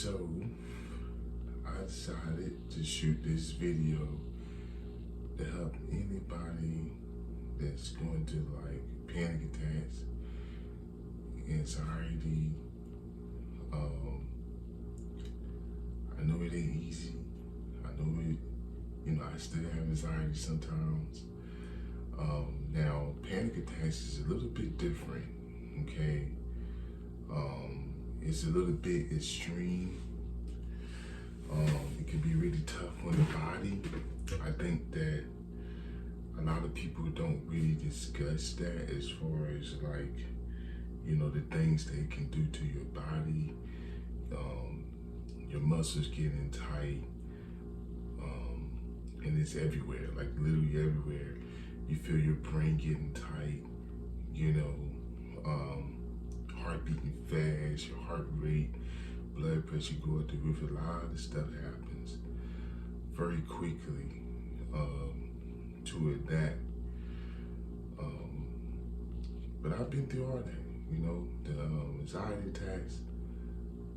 So I decided to shoot this video to help anybody that's going to like panic attacks, anxiety. I know it ain't easy. I know it, I still have anxiety sometimes. Now, panic attacks is a little bit different, okay? It's a little bit extreme. It can be really tough on the body. I think that a lot of people don't really discuss that as far as like, the things they can do to your body. Your muscles getting tight, and it's everywhere, like literally everywhere. You feel your brain getting tight, heart beating fast, your heart rate, blood pressure going through the roof. A lot of stuff happens very quickly to that. But I've been through all that, the anxiety attacks,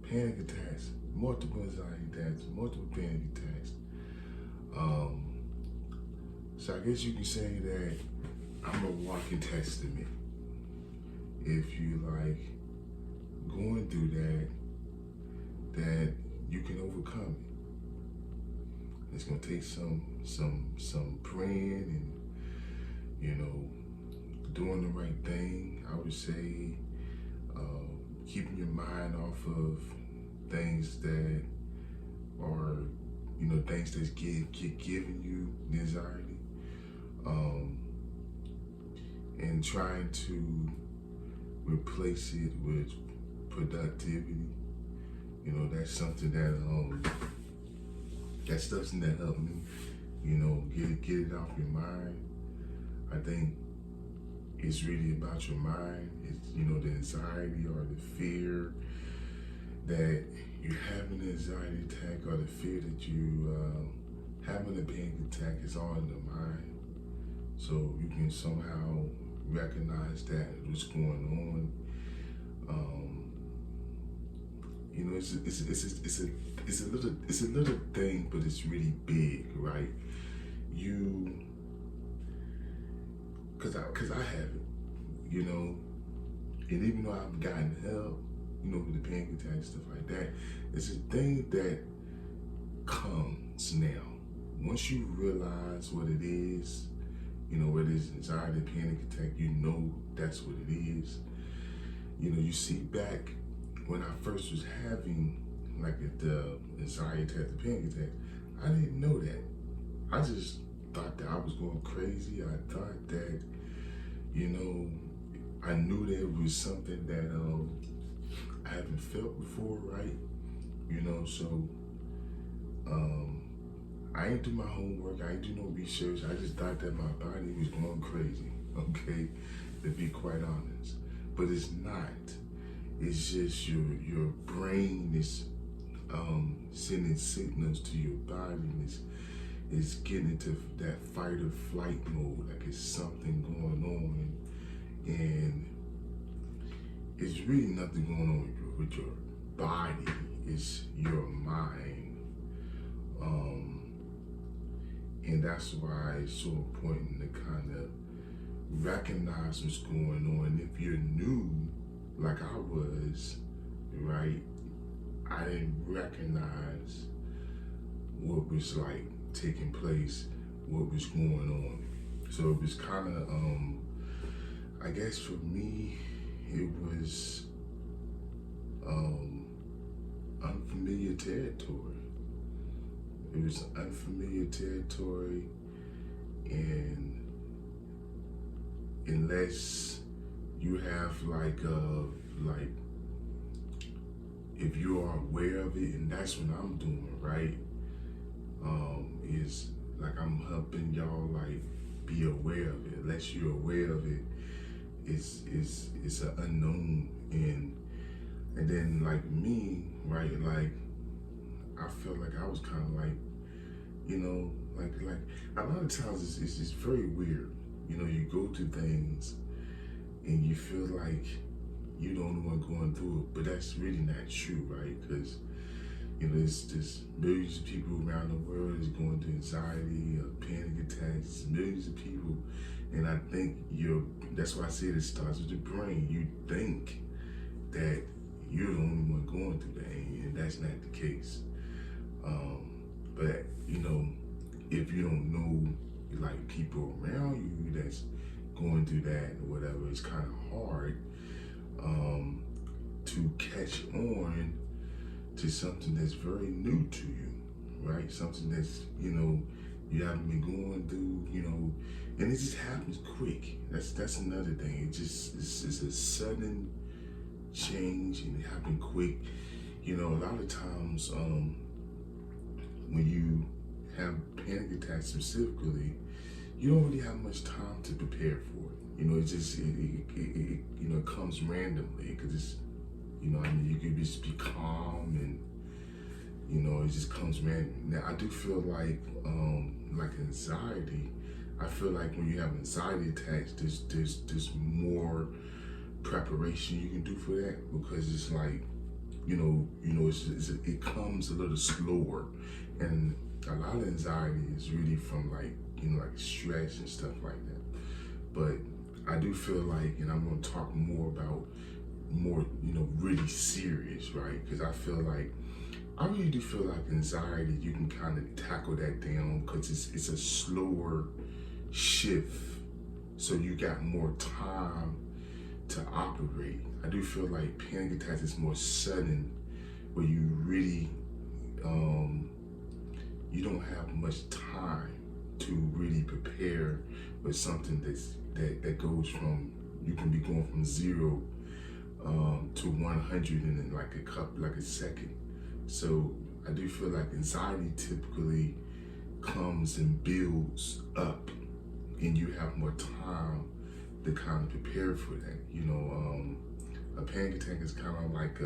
panic attacks, multiple anxiety attacks, multiple panic attacks. So I guess you can say that I'm a walking testament. If you like going through that you can overcome it. It's gonna take some praying and doing the right thing. I would say keeping your mind off of things that are things that's giving you the anxiety, and trying to replace it with productivity. That's something that's something that helped me, get it off your mind. I think it's really about your mind. It's, the anxiety or the fear that you're having an anxiety attack, or the fear that you having a panic attack is all in the mind. So you can somehow recognize that what's going on. It's a little thing, but it's really big, right? Cause I have it, and even though I've gotten help, with the panic attack, stuff like that, it's a thing that comes now. Once you realize what it is, whether it's anxiety, panic attack, that's what it is. You see back when I first was having like the anxiety attack, the panic attack, I didn't know that. I just thought that I was going crazy. I thought that, I knew there was something that I haven't felt before, right? So I ain't do my homework, I ain't do no research. I just thought that my body was going crazy, okay, to be quite honest. But it's not. It's just your brain is sending signals to your body, and it's getting into that fight or flight mode, like it's something going on, and it's really nothing going on with your body. It's your mind. And that's why it's so important to kind of recognize what's going on. If you're new, like I was, right, I didn't recognize what was like taking place, what was going on. So it was kind of, I guess for me, it was unfamiliar territory. It was unfamiliar territory, and unless you have if you are aware of it, and that's what I'm doing, right? Is like I'm helping y'all like be aware of it. Unless you're aware of it, it's an unknown, and then like me, right? Like I felt like I was kind of like, like a lot of times it's just very weird. You go through things and you feel like you're the only one going through it, but that's really not true, right? Because You know, there's millions of people around the world is going through anxiety, panic attacks, millions of people. And I think that's why I said it starts with the brain. You think that you're the only one going through that, and that's not the case. But, you know, if you don't know, like, people around you that's going through that or whatever, it's kind of hard to catch on to something that's very new to you, right? Something that's, you know, you haven't been going through, you know, and it just happens quick. That's another thing. It's a sudden change, and it happened quick. You know, a lot of times when you have panic attacks specifically, you don't really have much time to prepare for it. You know, it comes randomly, because it's, you know, I mean, you could just be calm, and, you know, it just comes random. Now, I do feel like anxiety, I feel like when you have anxiety attacks, there's more preparation you can do for that, because it's like, you know, it comes a little slower, and a lot of anxiety is really from, like, you know, like stress and stuff like that. But I do feel like, and I'm going to talk more about you know, really serious, right? Because I really do feel like anxiety, you can kind of tackle that down, because it's a slower shift, so you got more time to operate. I do feel like panic attacks is more sudden, where you really you don't have much time to really prepare with something that goes from, you can be going from 0 to 100 in like a second. So I do feel like anxiety typically comes and builds up, and you have more time to kind of prepare for that. You know, a panic attack is kind of like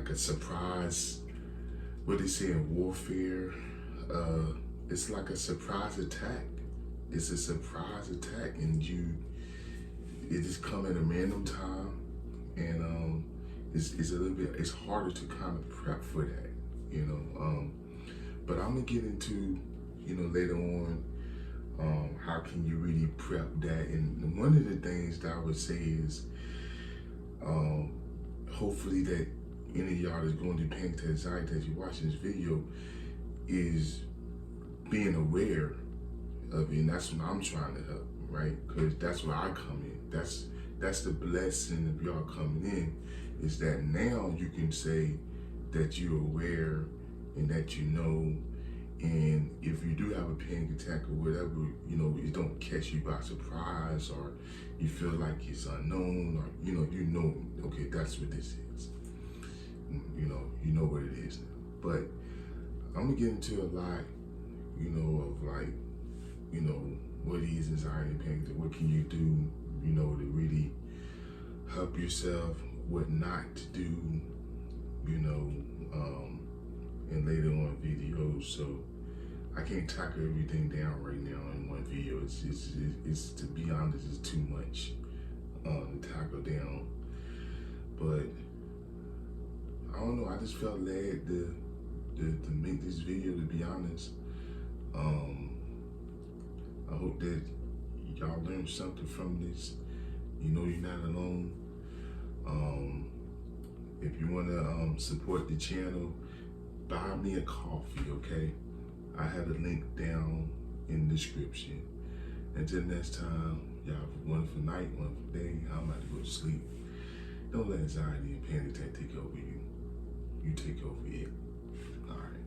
a surprise. What they say in warfare, it's like a surprise attack. It's a surprise attack, and it just come at a random time, and it's a little bit, it's harder to kind of prep for that, you know. But I'm gonna get into, you know, later on, how can you really prep that. And one of the things that I would say is, hopefully that any of y'all that's going through panic attack anxiety as you're watching this video is being aware of it, and that's what I'm trying to help, right? Because that's where I come in. That's the blessing of y'all coming in, is that now you can say that you're aware and that you know, and if you do have a panic attack or whatever, you know, it don't catch you by surprise, or you feel like it's unknown, or you know, okay, that's what this is. You know what it is now. But I'm gonna get into a lot, you know, of like, you know, what is anxiety and panic attack? What can you do, you know, to really help yourself, what not to do, you know, and later on videos. So I can't tackle everything down right now in one video. It's to be honest, it's too much to tackle down. But I don't know, I just felt led to make this video, to be honest. I hope that y'all learned something from this. You know you're not alone. If you want to support the channel, buy me a coffee, okay? I have a link down in the description. Until next time, y'all have a wonderful night, wonderful day. I'm about to go to sleep. Don't let anxiety and panic attack take over you. You take over it. All right.